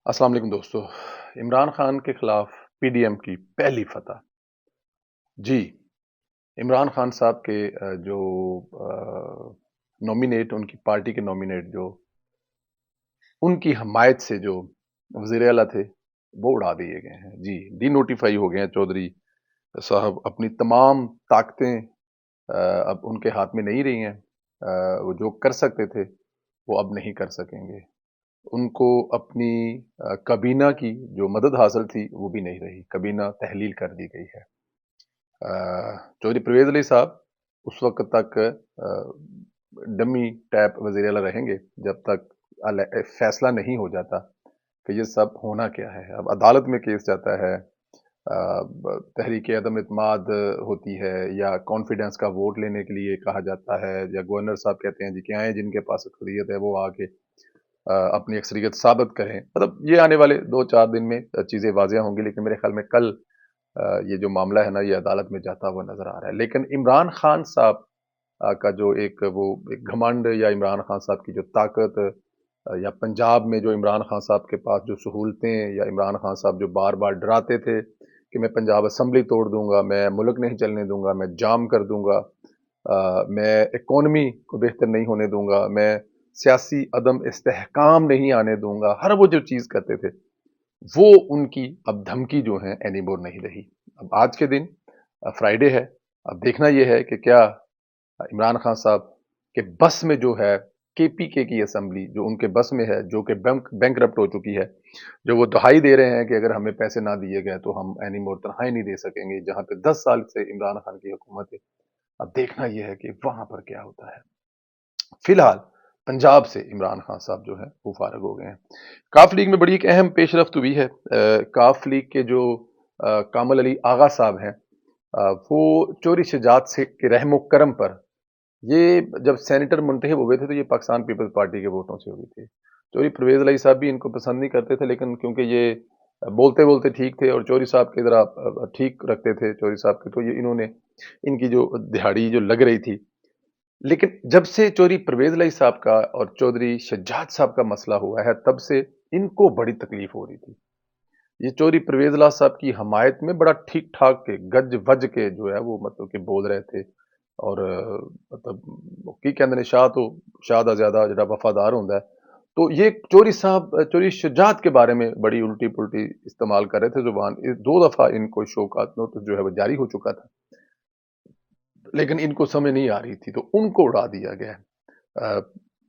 अस्सलाम वालेकुम दोस्तों। इमरान खान के खिलाफ पीडीएम की पहली फतह। जी, इमरान खान साहब के जो नॉमिनेट उनकी पार्टी के नॉमिनेट जो उनकी हमायत से जो वज़ीर आला थे वो उड़ा दिए गए हैं। जी, डी नोटिफाई हो गए हैं चौधरी साहब। अपनी तमाम ताकतें अब उनके हाथ में नहीं रही हैं। वो जो कर सकते थे वो अब नहीं कर सकेंगे। उनको अपनी काबीना की जो मदद हासिल थी वो भी नहीं रही। काबीना तहलील कर दी गई है। चौधरी परवेज अली साहब उस वक्त तक डमी टैप वज़ीर आला रहेंगे जब तक फैसला नहीं हो जाता कि ये सब होना क्या है। अब अदालत में केस जाता है, तहरीक अदम इत्माद होती है, या कॉन्फिडेंस का वोट लेने के लिए कहा जाता है, या गवर्नर साहब कहते हैं जी कि आए जिनके पास अक्सरियत है वो आके अपनी अक्सरियत साबित करें। मतलब ये आने वाले 2-4 दिन में चीज़ें वाज़ेह होंगी, लेकिन मेरे ख्याल में कल ये जो मामला है ना ये अदालत में जाता हुआ नज़र आ रहा है। लेकिन इमरान खान साहब का जो एक घमंड, या इमरान खान साहब की जो ताकत, या पंजाब में जो इमरान खान साहब के पास जो सहूलतें, या इमरान खान साहब जो बार-बार डराते थे कि मैं पंजाब असेंबली तोड़ दूँगा, मैं मुल्क नहीं चलने दूँगा, मैं जाम कर दूँगा, मैं इकॉनमी को बेहतर नहीं होने दूँगा, मैं सियासी अदम इस्तेहकाम नहीं आने दूँगा। हर वो जो चीज़ करते थे, वो उनकी अब धमकी जो है एनीमोर नहीं रही। अब आज के दिन फ्राइडे है। अब देखना ये है कि क्या इमरान खान साहब के बस में जो है केपीके की असेंबली जो उनके बस में है, जो कि बैंकरप्ट हो चुकी है, जो वो दुहाई दे रहे हैं कि अगर हमें पैसे ना दिए गए तो हम एनीमोर तनख्वाही नहीं दे सकेंगे, जहां पे 10 साल से इमरान खान की हुकूमत है। अब देखना यह है कि वहां पर क्या होता है। फिलहाल पंजाब से इमरान खान साहब जो है वो फारग हो गए हैं। काफ लीग में बड़ी एक अहम पेशरफ्त हुई है। काफ लीग के जो कामल अली आगा साहब हैं, वो चोरी शजात से के रहमो करम पर, ये जब सेनेटर मुंतखब हुए थे तो ये पाकिस्तान पीपल्स पार्टी के वोटों से हुई थी। चौधरी परवेज अली साहब भी इनको पसंद नहीं करते थे, लेकिन क्योंकि ये बोलते बोलते ठीक थे और चौधरी साहब की तरह ठीक रखते थे चौधरी साहब के, तो ये इन्होंने इनकी जो दिहाड़ी जो लग रही थी। लेकिन जब से चौधरी परवेज अली साहब का और चौधरी शज्जाद साहब का मसला हुआ है, तब से इनको बड़ी तकलीफ हो रही थी। ये चौधरी परवेज अली साहब की हमायत में बड़ा ठीक ठाक के गज वज के जो है वो मतलब कि बोल रहे थे। और मतलब की कहते ने शाह तो शाह दा ज्यादा जरा वफादार होंदा है। तो ये चौधरी साहब चौधरी शुजात के बारे में बड़ी उल्टी पुल्टी इस्तेमाल कर रहे थे जुबान। 2 दफा इनको शोकात नोटिस जो है वो जारी हो चुका था, लेकिन इनको समझ नहीं आ रही थी तो उनको उड़ा दिया गया है।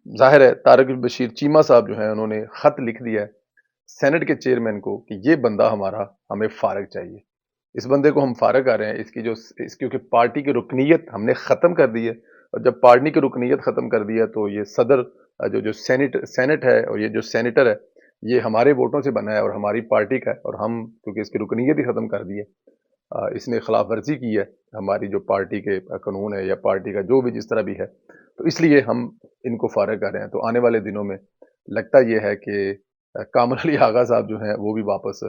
जाहिर है तारिक बशीर चीमा साहब जो है उन्होंने खत लिख दिया है सेनेट के चेयरमैन को कि ये बंदा हमारा हमें फारग चाहिए। इस बंदे को हम फारग कर रहे हैं, इसकी जो क्योंकि पार्टी की रुकनीत हमने ख़त्म कर दी है। और जब पार्टी की रुकनीत ख़त्म कर दिया तो ये सदर जो जो सेनेट है और ये जो सेनेटर है, ये हमारे वोटों से बना है और हमारी पार्टी का है, और हम क्योंकि इसकी रुकनीत ही ख़त्म कर दी है, इसने खिलाफ वर्जी की है हमारी जो पार्टी के कानून है या पार्टी का जो भी जिस तरह भी है, तो इसलिए हम इनको फारग कर रहे हैं। तो आने वाले दिनों में लगता यह है कि कामल अली आगा साहब जो हैं वो भी वापस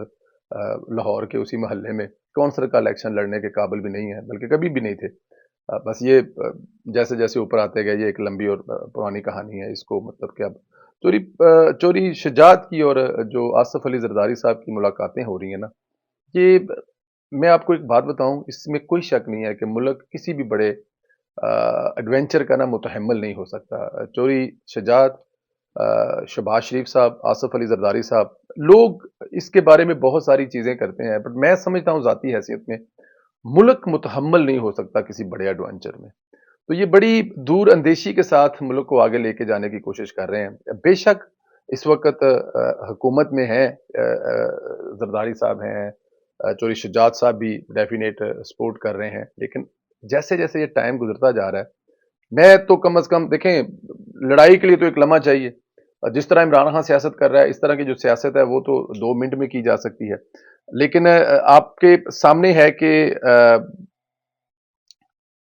लाहौर के उसी महल्ले में कौंसलर का इलेक्शन लड़ने के काबिल भी नहीं है, बल्कि कभी भी नहीं थे। बस ये जैसे जैसे ऊपर आते गए ये एक लंबी और पुरानी कहानी है। इसको मतलब कि अब चोरी शजात की और जो आसफ अली जरदारी साहब की मुलाकातें हो रही हैं ना, ये मैं आपको एक बात बताऊं, इसमें कोई शक नहीं है कि मुल्क किसी भी बड़े एडवेंचर का ना मुतहम्मिल नहीं हो सकता। चोरी शजात, शहबाज शरीफ साहब, आसफ अली जरदारी साहब, लोग इसके बारे में बहुत सारी चीजें करते हैं, बट मैं समझता हूँ जाती हैसियत में मुल्क मुतहम्मिल नहीं हो सकता किसी बड़े एडवेंचर में। तो ये बड़ी दूर अंदेशी के साथ मुल्क को आगे लेके जाने की कोशिश कर रहे हैं। बेशक इस वक्त हुकूमत में है, जरदारी साहब हैं, चौधरी शुजात साहब भी डेफिनेट सपोर्ट कर रहे हैं, लेकिन जैसे जैसे ये टाइम गुजरता जा रहा है, मैं तो कम अज कम देखें, लड़ाई के लिए तो एक लम्हा चाहिए। जिस तरह इमरान खान सियासत कर रहा है, इस तरह की जो सियासत है वो तो 2 मिनट में की जा सकती है। लेकिन आपके सामने है कि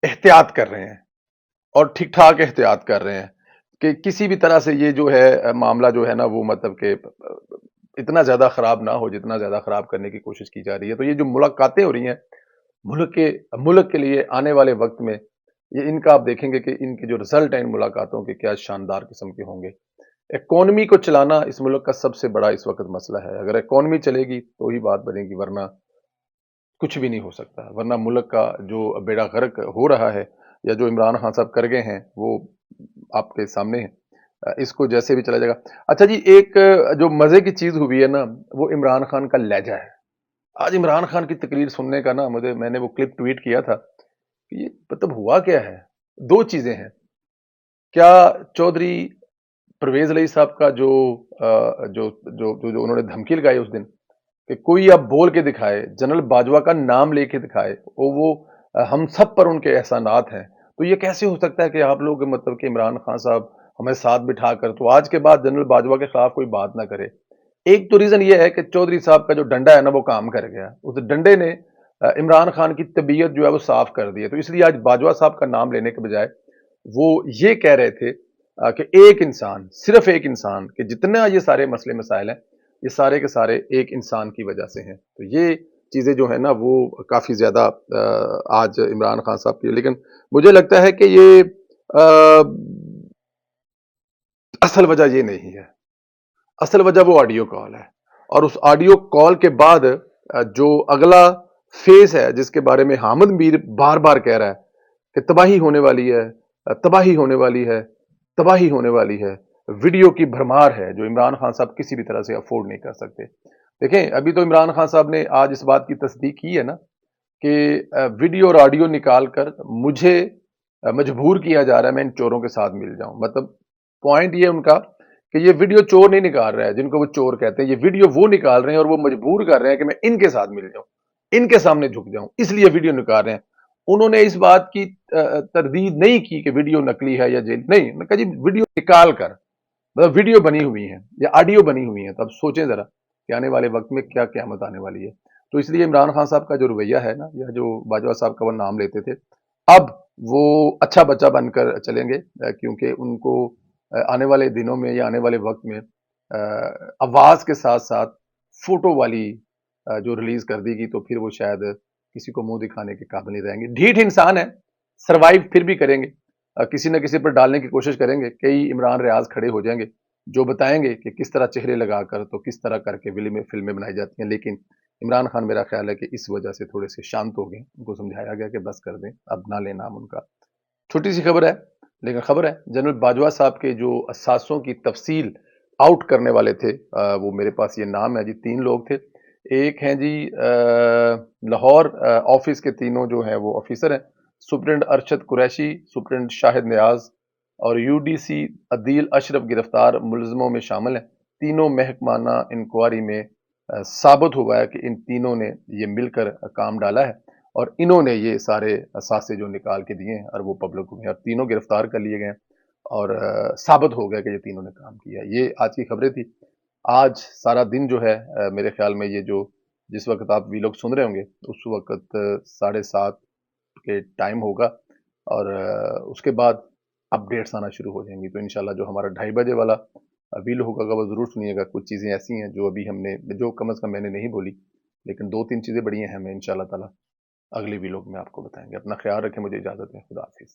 एहतियात कर रहे हैं और ठीक ठाक एहतियात कर रहे हैं कि किसी भी तरह से ये जो है मामला जो है ना वो मतलब कि इतना ज्यादा खराब ना हो जितना ज्यादा खराब करने की कोशिश की जा रही है। तो ये जो मुलाकातें हो रही हैं मुल्क के लिए आने वाले वक्त में, ये इनका आप देखेंगे कि इनके जो रिजल्ट हैं इन मुलाकातों के क्या शानदार किस्म के होंगे। इकोनॉमी को चलाना इस मुल्क का सबसे बड़ा इस वक्त मसला है। अगर इकोनॉमी चलेगी तो ही बात बनेगी, वरना कुछ भी नहीं हो सकता। वरना मुल्क का जो बेड़ा गर्क हो रहा है या जो इमरान खान साहब कर गए हैं वो आपके सामने है। इसको जैसे भी चला जाएगा। अच्छा जी, एक जो मजे की चीज हुई है ना, वो इमरान खान का लहजा है। आज इमरान खान की तकरीर सुनने का ना, मैंने वो क्लिप ट्वीट किया था कि ये मतलब हुआ क्या है। दो चीजें हैं। क्या चौधरी परवेज अली साहब का जो जो उन्होंने धमकी लगाई उस दिन कि कोई अब बोल के दिखाए, जनरल बाजवा का नाम लेके दिखाए, वो हम सब पर उनके एहसानात हैं। तो ये कैसे हो सकता है कि आप लोग मतलब कि इमरान खान साहब हमें साथ बिठाकर तो आज के बाद जनरल बाजवा के खिलाफ कोई बात ना करे। एक तो रीजन ये है कि चौधरी साहब का जो डंडा है ना वो काम कर गया। उस डंडे ने इमरान खान की तबीयत जो है वो साफ कर दी है। तो इसलिए आज बाजवा साहब का नाम लेने के बजाय वो ये कह रहे थे कि एक इंसान, सिर्फ एक इंसान, कि जितना ये सारे मसले मसाइल हैं ये सारे के सारे एक इंसान की वजह से हैं। तो ये चीजें जो है ना वो काफी ज्यादा आज इमरान खान साहब की, लेकिन मुझे लगता है कि ये असल वजह ये नहीं है। असल वजह वो ऑडियो कॉल है। और उस ऑडियो कॉल के बाद जो अगला फेस है जिसके बारे में हामिद मीर बार बार कह रहा है कि तबाही होने वाली है, तबाही होने वाली है, तबाही होने वाली है, वीडियो की भरमार है जो इमरान खान साहब किसी भी तरह से अफोर्ड नहीं कर सकते। देखें, अभी तो इमरान खान साहब ने आज इस बात की तस्दीक की है ना कि वीडियो और ऑडियो निकाल कर मुझे मजबूर किया जा रहा है मैं इन चोरों के साथ मिल जाऊं। मतलब पॉइंट ये उनका कि ये वीडियो चोर नहीं निकाल रहा है जिनको वो चोर कहते हैं, ये वीडियो वो निकाल रहे हैं और वो मजबूर कर रहे हैं कि मैं इनके साथ मिल जाऊं, इनके सामने झुक जाऊं, इसलिए वीडियो निकाल रहे हैं। उन्होंने इस बात की तरदीद नहीं की कि वीडियो नकली है या जेल नहीं, उन्होंने कहा जी वीडियो निकाल कर, मतलब वीडियो बनी हुई है या ऑडियो बनी हुई है। तो अब सोचें जरा कि आने वाले वक्त में क्या क़यामत आने वाली है। तो इसलिए इमरान खान साहब का जो रवैया है ना, या जो बाजवा साहब का वो नाम लेते थे, अब वो अच्छा बच्चा बनकर चलेंगे, क्योंकि उनको आने वाले दिनों में या आने वाले वक्त में आवाज के साथ साथ फोटो वाली जो रिलीज कर देगी तो फिर वो शायद किसी को मुंह दिखाने के काबिल नहीं रहेंगे। ढीठ इंसान है, सरवाइव फिर भी करेंगे, किसी न किसी पर डालने की कोशिश करेंगे। कई इमरान रियाज खड़े हो जाएंगे जो बताएंगे कि किस तरह चेहरे लगाकर तो किस तरह करके फिल्में बनाई जाती हैं। लेकिन इमरान खान मेरा ख्याल है कि इस वजह से थोड़े से शांत हो गए, उनको समझाया गया कि बस कर दें, अब ना ले नाम उनका। छोटी सी खबर है लेकिन खबर है। जनरल बाजवा साहब के जो असासों की तफसील आउट करने वाले थे, वो मेरे पास ये नाम है जी, 3 लोग थे। एक हैं जी लाहौर ऑफिस के तीनों जो हैं वो ऑफिसर हैं, सुप्रिंटेंडेंट अरशद कुरैशी, सुप्रिंटेंडेंट शाहिद नियाज और यूडीसी अदील अशरफ गिरफ्तार मुलजमों में शामिल हैं। तीनों महकमाना इंक्वायरी में साबित हुआ है कि इन तीनों ने ये मिलकर काम डाला है और इन्होंने ये सारे असासे जो निकाल के दिए हैं और वो पब्लिक हुए हैं और तीनों गिरफ्तार कर लिए गए और साबित हो गया कि ये तीनों ने काम किया। ये आज की खबरें थी। आज सारा दिन जो है मेरे ख्याल में ये जो जिस वक्त आप वीलॉग सुन रहे होंगे उस वक्त 7:30 के टाइम होगा और उसके बाद अपडेट्स आना शुरू हो जाएंगी। तो इंशाल्लाह जो हमारा 2:30 बजे वाला वील होगा वो ज़रूर सुनिएगा। कुछ चीज़ें ऐसी हैं जो अभी हमने, जो कम अज़ कम मैंने नहीं बोली, लेकिन 2-3 चीज़ें बड़ी अहम हैं। इंशाल्लाह ताला अगली वीलॉग में आपको बताएंगे। अपना ख्याल रखें, मुझे इजाज़त है। खुदा हाफिज़।